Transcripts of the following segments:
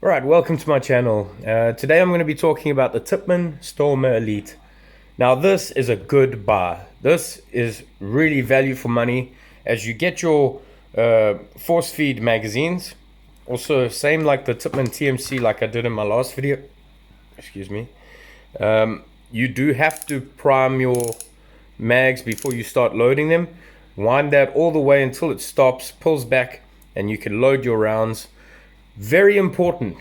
Alright, welcome to my channel. Today I'm going to be talking about the Tippman Stormer Elite. Now this is a good buy. This is really value for money as you get your force feed magazines. Also same like the Tippman TMC like I did in my last video. Excuse me. You do have to prime your mags before you start loading them. Wind that all the way until it stops, pulls back, and you can load your rounds. Very important.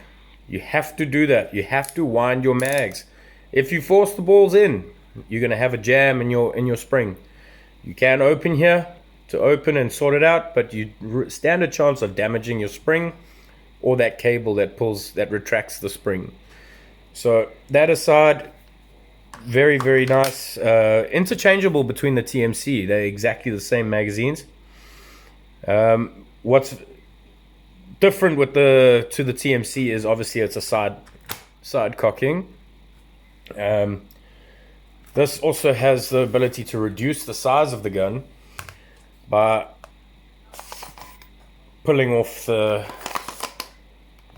You have to do that. You have to wind your mags. If you force the balls in, you're going to have a jam in your spring. You can open here to open and sort it out, but you stand a chance of damaging your spring or that cable that retracts the spring. So that aside, very, very nice. Interchangeable between the TMC. They're exactly the same magazines. What's different with the TMC is obviously it's a side cocking. This also has the ability to reduce the size of the gun by pulling off the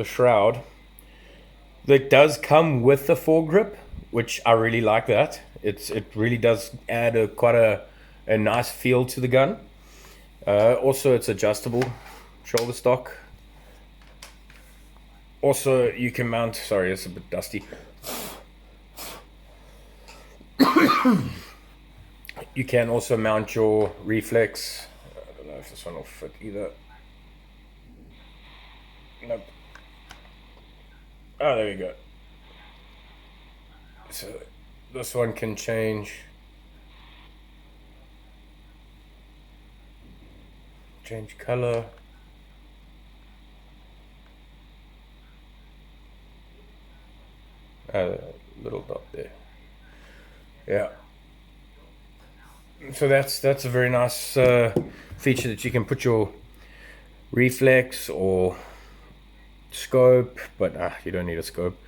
shroud. It does come with the foregrip, which I really like that. It really does add quite a nice feel to the gun. Also, it's adjustable shoulder stock. Also, you can mount, sorry, it's a bit dusty. You can also mount your reflex. I don't know if this one will fit either. Nope. Oh, there you go. So this one can change color. Little dot there. Yeah. So that's a very nice feature that you can put your reflex or scope, but you don't need a scope.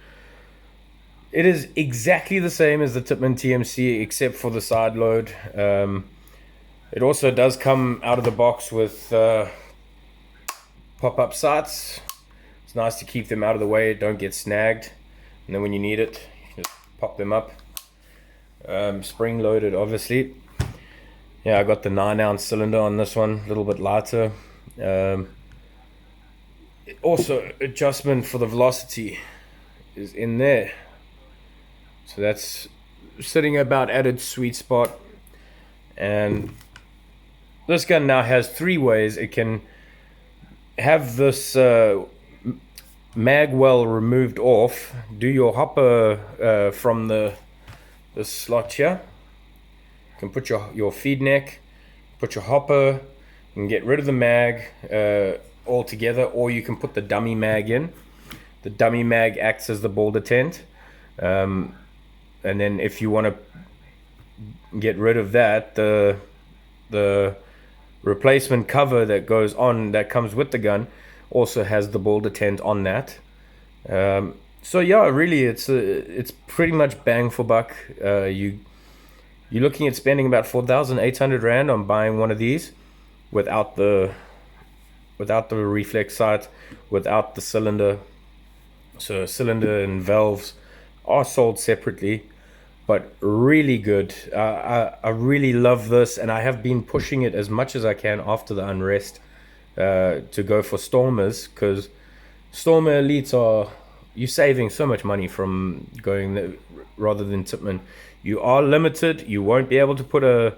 It is exactly the same as the Tippman TMC except for the side load. It also does come out of the box with pop-up sights. It's nice to keep them out of the way, don't get snagged. And then when you need it, you just pop them up. Spring loaded, obviously. Yeah, I got the 9-ounce cylinder on this one, a little bit lighter. Also, adjustment for the velocity is in there. So that's sitting about at its sweet spot. And this gun now has 3 ways. It can have this mag well removed off, do your hopper from the slot here. You can put your feed neck, put your hopper, you can get rid of the mag altogether, or you can put the dummy mag in. The dummy mag acts as the ball detent, and then if you want to get rid of that, the replacement cover that goes on, that comes with the gun, also has the ball detent on that. So yeah, really it's pretty much bang for buck. You're looking at spending about 4,800 Rand on buying one of these without the reflex sight, without the cylinder. So cylinder and valves are sold separately, but really good. I really love this, and I have been pushing it as much as I can after the unrest to go for Stormers, because Stormer Elites you're saving so much money from going there rather than Tippman. You are limited. You won't be able to put a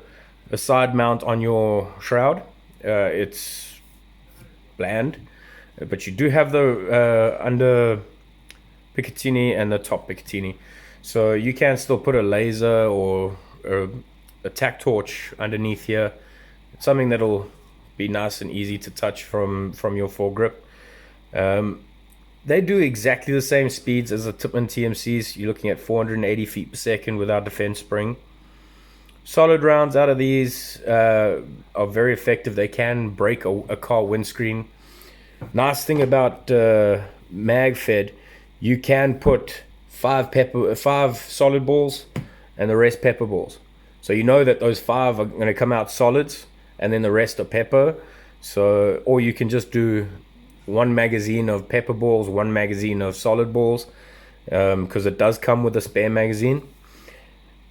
side mount on your shroud. It's bland, but you do have the under Picatinny and the top Picatinny, so you can still put a laser or a tack torch underneath here. It's something that'll be nice and easy to touch from your foregrip. They do exactly the same speeds as the Tippman TMCs. You're looking at 480 feet per second without defense spring. Solid rounds out of these are very effective. They can break a car windscreen. Nice thing about mag fed, you can put 5 solid balls and the rest pepper balls. So you know that those 5 are going to come out solids, and then the rest are pepper. So, or you can just do one magazine of pepper balls, one magazine of solid balls, because it does come with a spare magazine.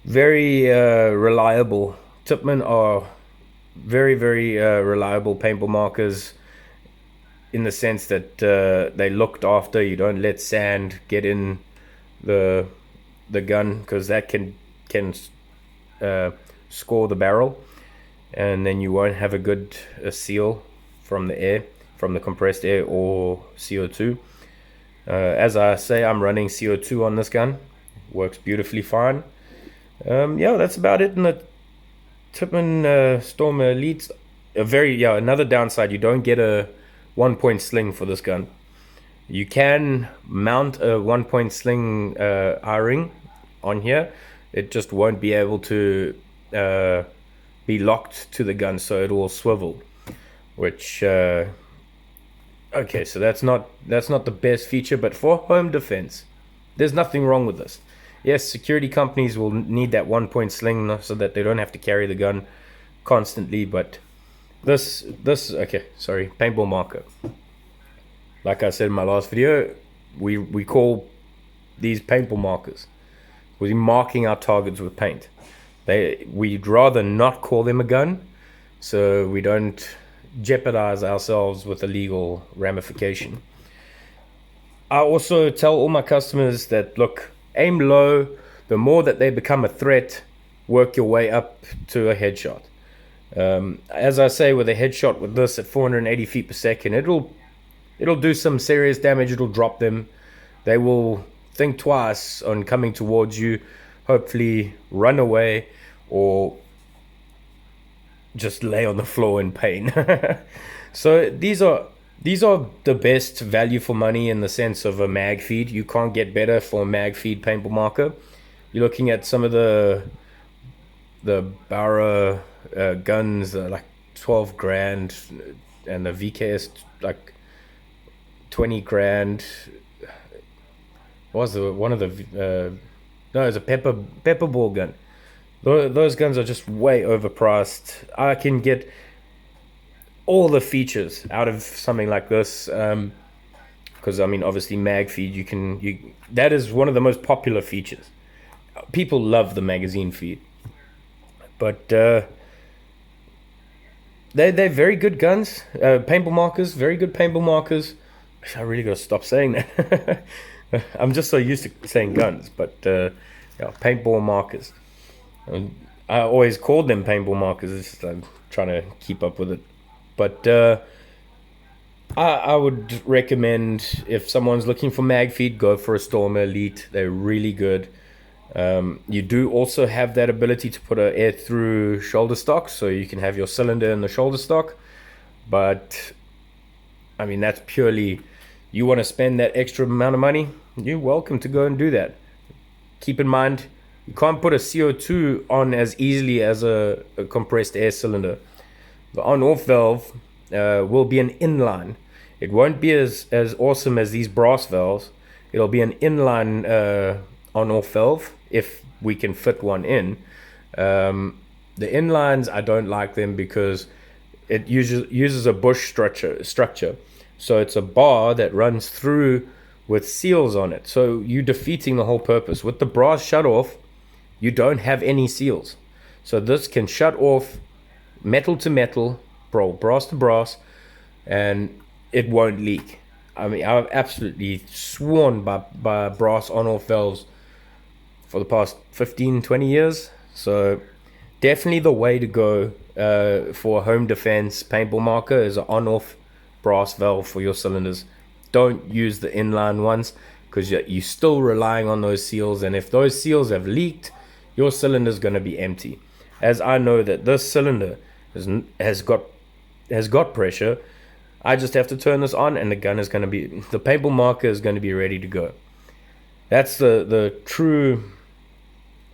Very reliable. Tippman are very, very reliable paintball markers in the sense that they looked after. You don't let sand get in the gun, because that can score the barrel, and then you won't have a good seal from the air, from the compressed air or CO2. As I say, I'm running CO2 on this gun. Works beautifully fine. Yeah, that's about it in the Tippman Storm Elite. Another downside, you don't get a 1-point sling for this gun. You can mount a 1-point sling I-ring on here. It just won't be able to be locked to the gun, so it will swivel. Which okay, so that's not the best feature, but for home defense, there's nothing wrong with this. Yes, security companies will need that 1-point sling so that they don't have to carry the gun constantly, but this okay, sorry, paintball marker. Like I said in my last video, we call these paintball markers. We're marking our targets with paint. We'd rather not call them a gun, so we don't jeopardize ourselves with a legal ramification. I also tell all my customers that, look, aim low. The more that they become a threat, work your way up to a headshot. As I say, with a headshot with this at 480 feet per second, it'll do some serious damage. It'll drop them. They will think twice on coming towards you, hopefully run away or just lay on the floor in pain. So these are the best value for money in the sense of a mag feed. You can't get better for a mag feed paintball marker. You're looking at some of the Barra guns, like 12 grand, and the VKS like 20 grand. What was one of the no, it's a pepper ball gun. Those guns are just way overpriced. I can get all the features out of something like this, because I mean, obviously mag feed, that is one of the most popular features. People love the magazine feed, but they're very good guns. Paintball markers, very good paintball markers. I really gotta stop saying that. I'm just so used to saying guns, but paintball markers. I always called them paintball markers. It's just, I'm trying to keep up with it. But I would recommend, if someone's looking for mag feed, go for a Storm Elite. They're really good. You do also have that ability to put an air through shoulder stock, so you can have your cylinder in the shoulder stock. But I mean, that's purely, you want to spend that extra amount of money, you're welcome to go and do that. Keep in mind, you can't put a CO2 on as easily as a compressed air cylinder. The on-off valve will be an inline. It won't be as awesome as these brass valves. It'll be an inline on-off valve if we can fit one in. The inlines, I don't like them because it uses a bush structure. So it's a bar that runs through with seals on it. So you're defeating the whole purpose. With the brass shut off, you don't have any seals. So this can shut off metal to metal, brass to brass, and it won't leak. I mean, I've absolutely sworn by brass on-off valves for the past 15-20 years. So definitely the way to go for home defense paintball marker is an on-off brass valve for your cylinders. Don't use the inline ones, because you're still relying on those seals, and if those seals have leaked, your cylinder is going to be empty. As I know that this cylinder has got pressure, I just have to turn this on and the paintball marker is going to be ready to go. That's the true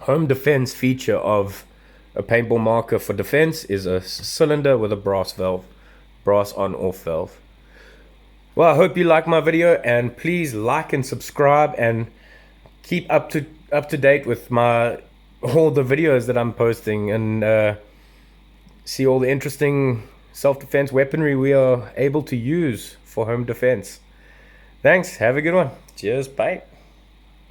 home defense feature of a paintball marker for defense, is a cylinder with a brass on-off valve. Well, I hope you like my video, and please like and subscribe and keep up to date with all the videos that I'm posting, and see all the interesting self-defense weaponry we are able to use for home defense. Thanks. Have a good one. Cheers, bye.